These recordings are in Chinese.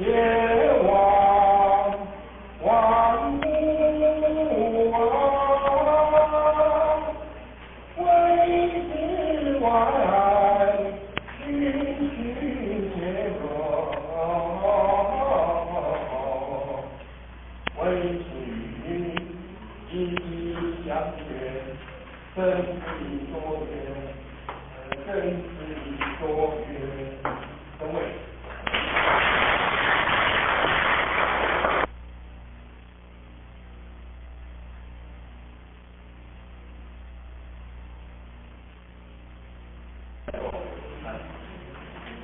天王万物王，为之外虚虚结合，为之一一相绝，生死多远，生死多远，各位。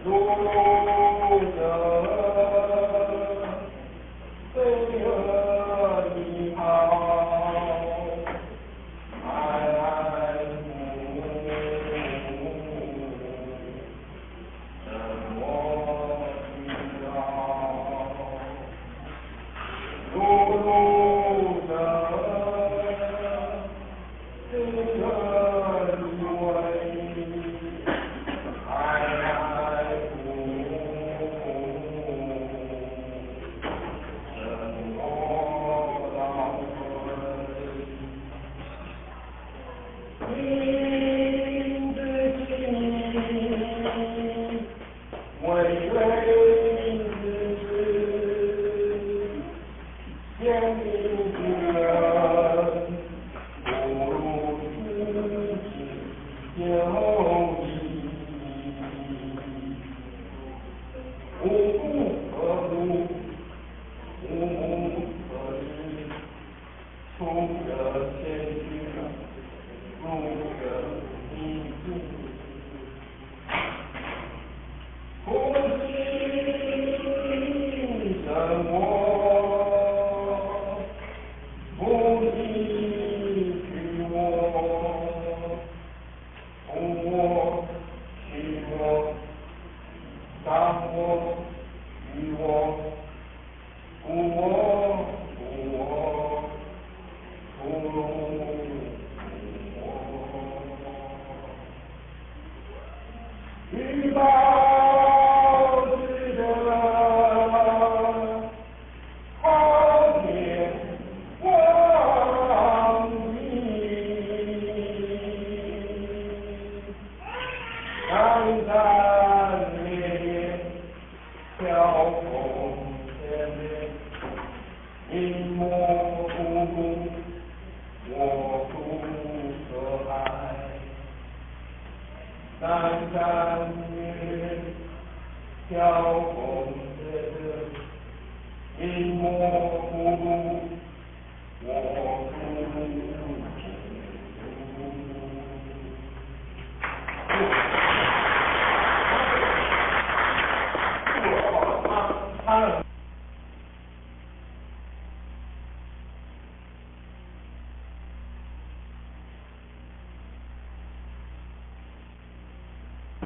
如得飞蛾一号，爱慕什么知道？如得飞蛾一为。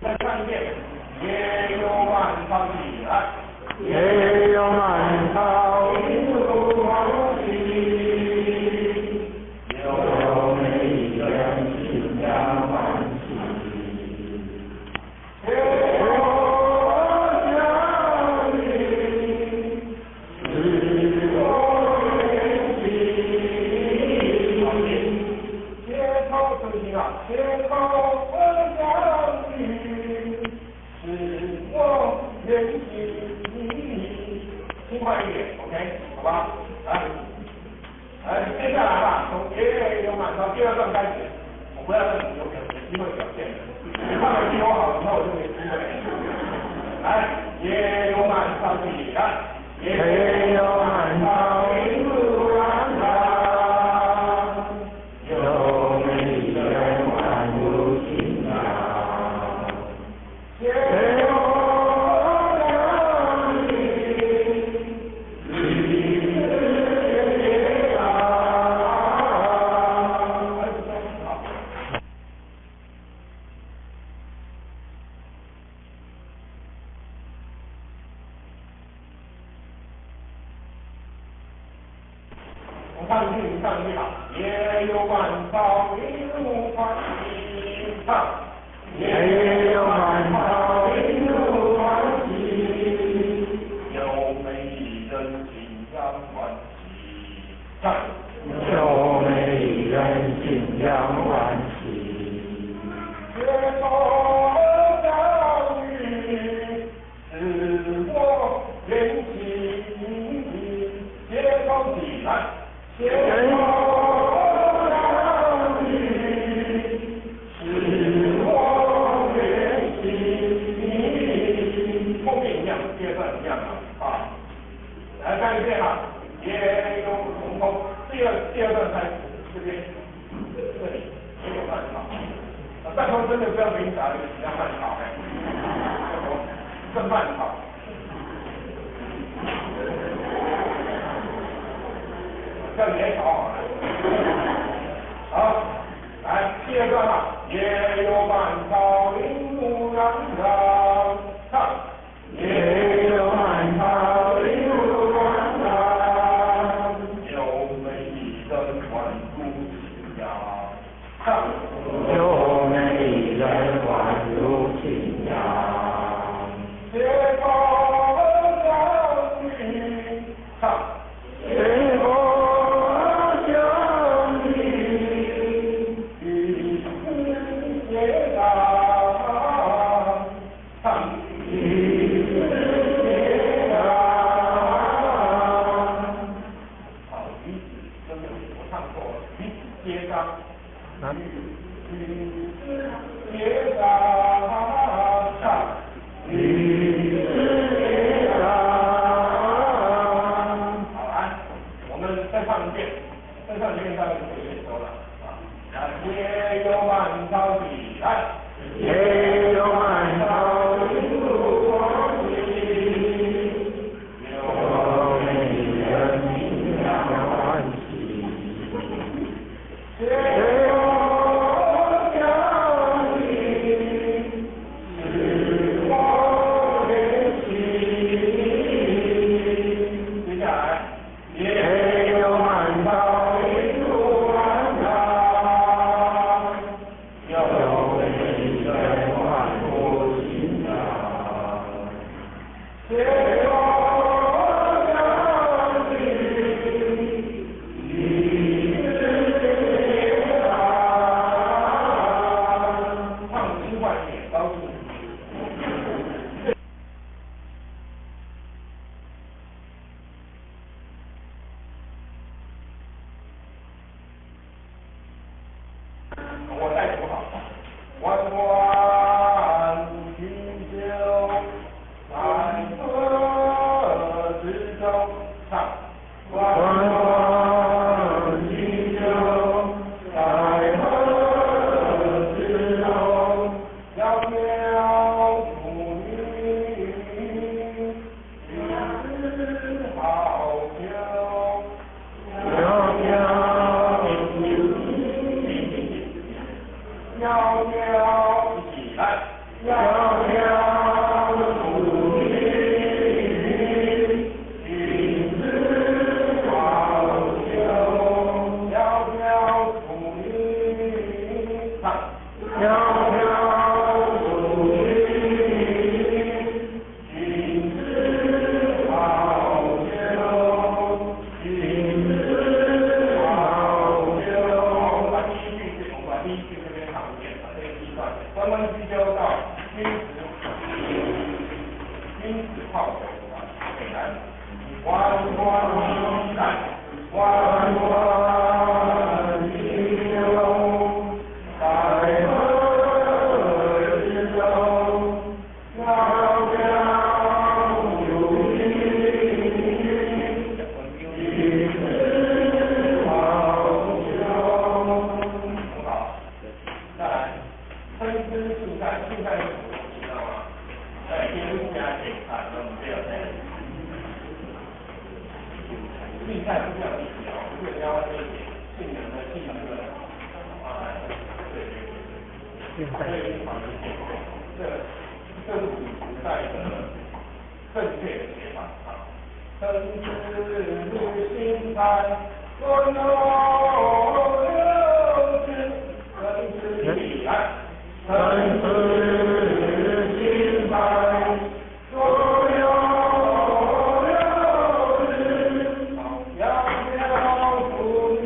再唱一遍，也有满朝喜来，也有满朝一路往西，有美人心家欢喜，天我相遇，是我愿心，街头声音啊，街头我相遇。愿意，轻快一点 ，OK， 好吧？来，接下来吧，从也有满朝第二段开始，我不要让你有机会表现，你看完比我好，以后我就没机会。来，也有满朝喜来，也有满朝一路安康，有美人万物欣赏。唱一句吧，也有满朝一路欢喜唱，也有满朝一路欢喜，有这边，这里也有半草。半空真的不要给你打，只要半草哎，正半草。叫野草好了。好，来第二段了。也有半草林木壤上，唱。也有半草林木壤上，有美丽的万物清雅。唱。有美丽的万物清雅。斜风相遇，唱。斜风相遇，与世界上，唱。与世界上。好，与子真的我唱错了，与子皆章。与世界上，唱。与世界上。好，来，我们再唱一遍，再唱一遍，大家就可以收了啊。也有满草地，来。也有满草林木广地，有美丽的清凉欢喜。斜风相遇，时光联系。接下来，也有满草林木广大，有美丽的万物清雅。斜风相遇，与世界上。唱新换点，高兴。我再读好。弯弯鬓袖，在河之洲，唱。弯弯鬓袖，在河之洲，窈窕淑女，君子好逑。窈窕窈窕一起来。窈窕淑女，君子好逑。窈窕淑女，唱。窈窕淑女，君子好逑，君子好逑。我们把第一句这边唱一遍，把这个第一段。弯弯鬓袖到君子好逑，很难。弯弯鬓来，弯弯鬓袖，在河之洲，窈窕淑女，君子好逑。很好，再来，参差荇菜，荇菜是什么东西，知道吗？添加点菜，那我们这样来。荇菜不叫荇菜，不是人家外面写杏仁的杏仁的啊，对对对，这个地方是写这是古代的正确的写法啊。参差荇菜，左右流之，参差起来。参差荇菜，左右流之，窈窕淑女，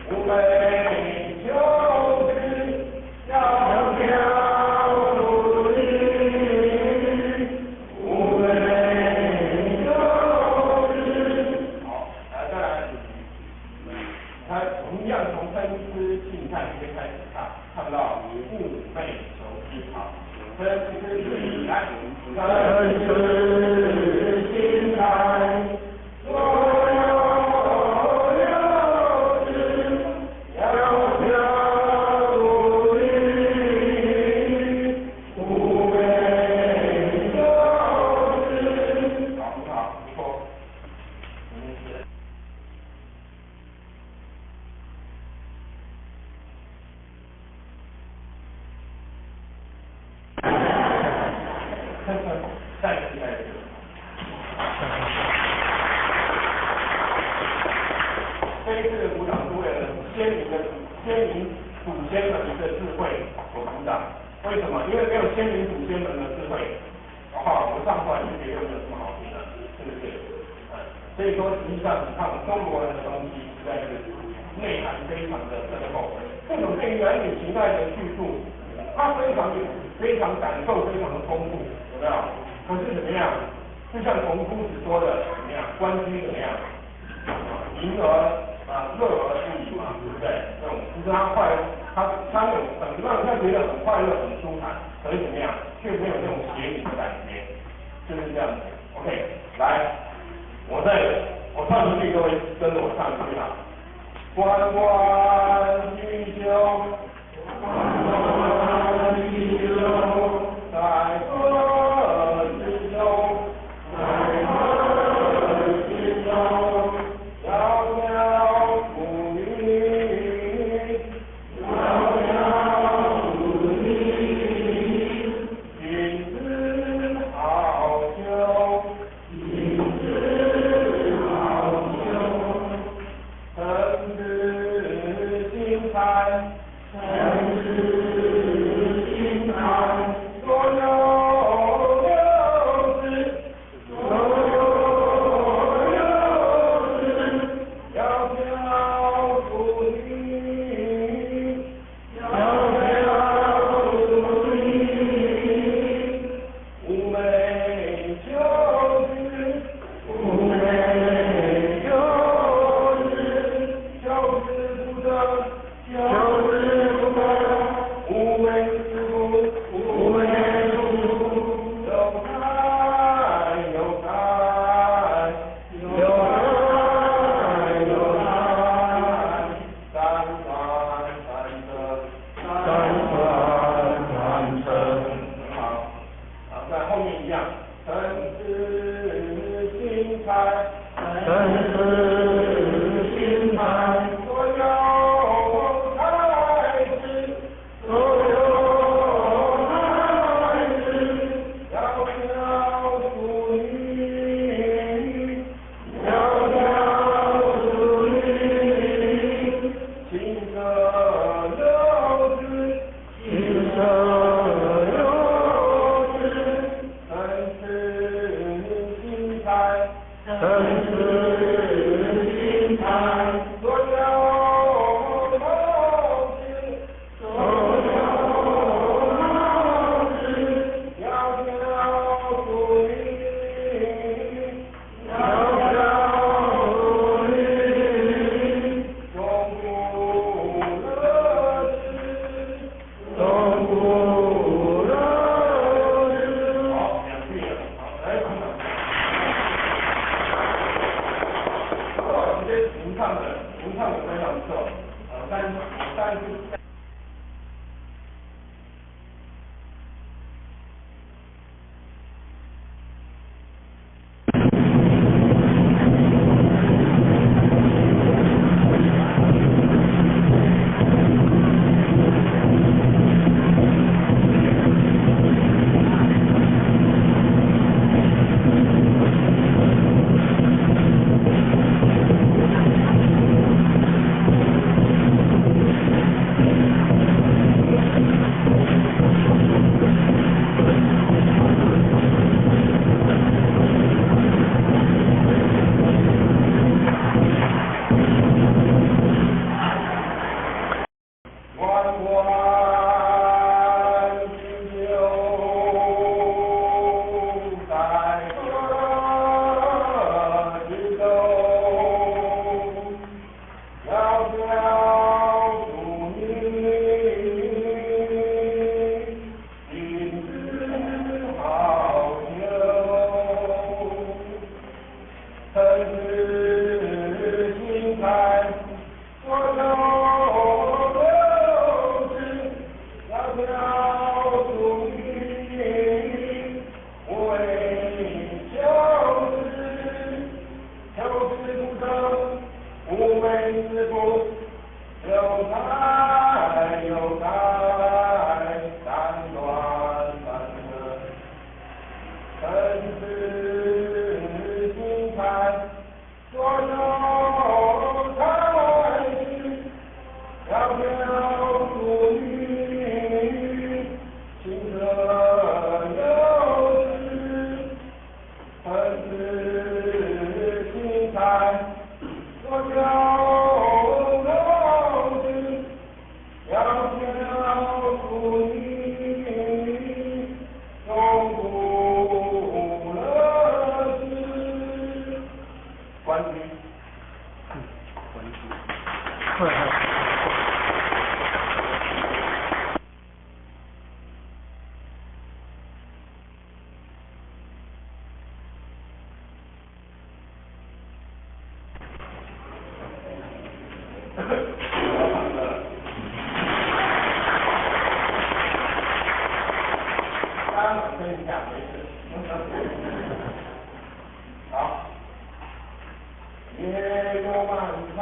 寤寐求之。窈窕淑女，寤寐求之。好，来再来。他同样从参差荇菜这边开始唱到寤寐求之。好，参差起来。参差荇菜，左右流再一次。这一次的鼓掌是为了先民祖先们的智慧所鼓掌。为什么？因为没有先民祖先们的智慧的话，我唱出来就觉得没有这么好听了，是不是？所以说实际上你看我们中国人的东西实在是内涵非常的深厚。这种对于男女情爱的叙述，它非常感受非常的丰富，有没有？可是怎么样？就像从夫子说的怎么样？关雎怎么样？淫而乐而不已嘛，对不对？这种就是他有让人家觉得很快乐、很舒坦，可是怎么样，却没有那种邪淫的感觉，就是这样子。OK， 来，我唱出去，各位跟着我唱一句啊。关关雎鸠，关关雎鸠，在河之洲，在河之洲。窈窕淑女，窈窕淑女，君子好逑，君子好逑。臣子心态，臣子心态，所有有之，所有。窈窕淑女，窈窕淑女，寤寐求之，寤寐求之，求之不得，求之不得，寤寐求，寤寐求，有开有开，有开有开，三传三承，三传三承。好，在后面一样，臣子心态，臣子心态，所有才知，所有才知，窈窕淑女，窈窕淑女，琴瑟友之，琴瑟友之，臣子心态，臣子子心开，左手开去，窈窕淑女，清澈有致。儿子心开，左手开去，窈窕淑女，永不乐之。关羽。跟一下没事。好。也有满朝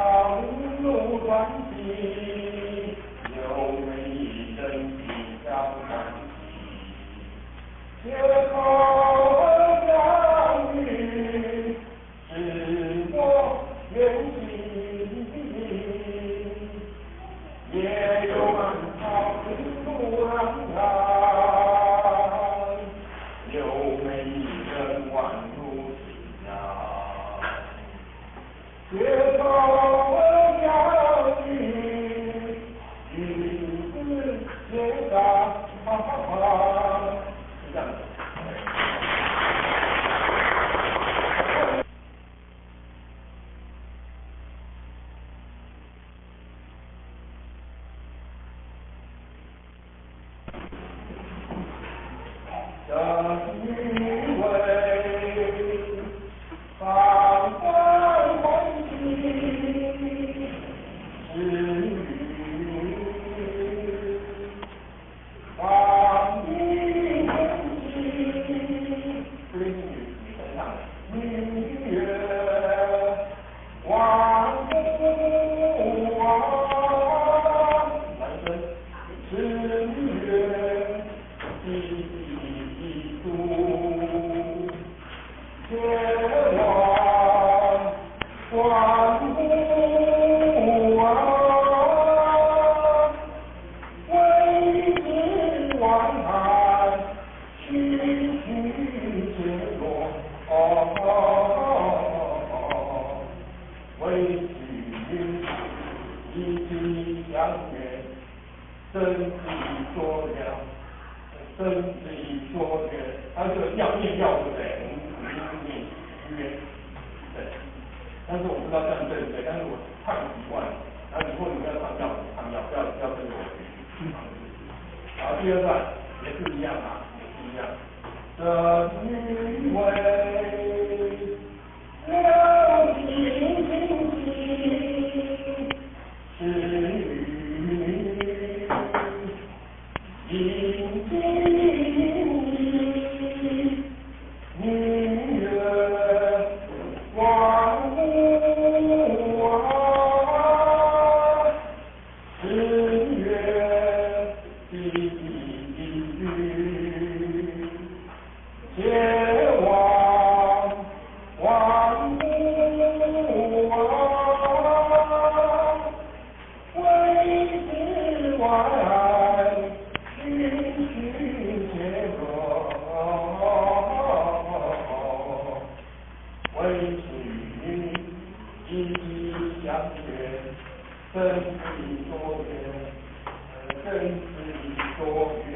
路传奇，有美人心相看齐。街头相遇，是我缘起。也有满朝路荏苒。有美人宛如新娘，街头相遇，与子结搭，是这样的。这女为芳芳欢喜，是芳女欢喜，对女身上女月万古王，男生是女月。一度前往万古王，为之万海区区结落，为举一起相约，真迹说了。生之以说曰，它这个要念要对不对？我们念约，对。但是我不知道这样对不对，但是我唱习惯了。然后以后你们要唱要唱要，不要跟着我学。好，第二段也是一样啊，也是一样。这女为了情是女。因今女人万古王，是月第一句，前往万古王，为之万爱。为取一相约，真是多缘，真是多缘。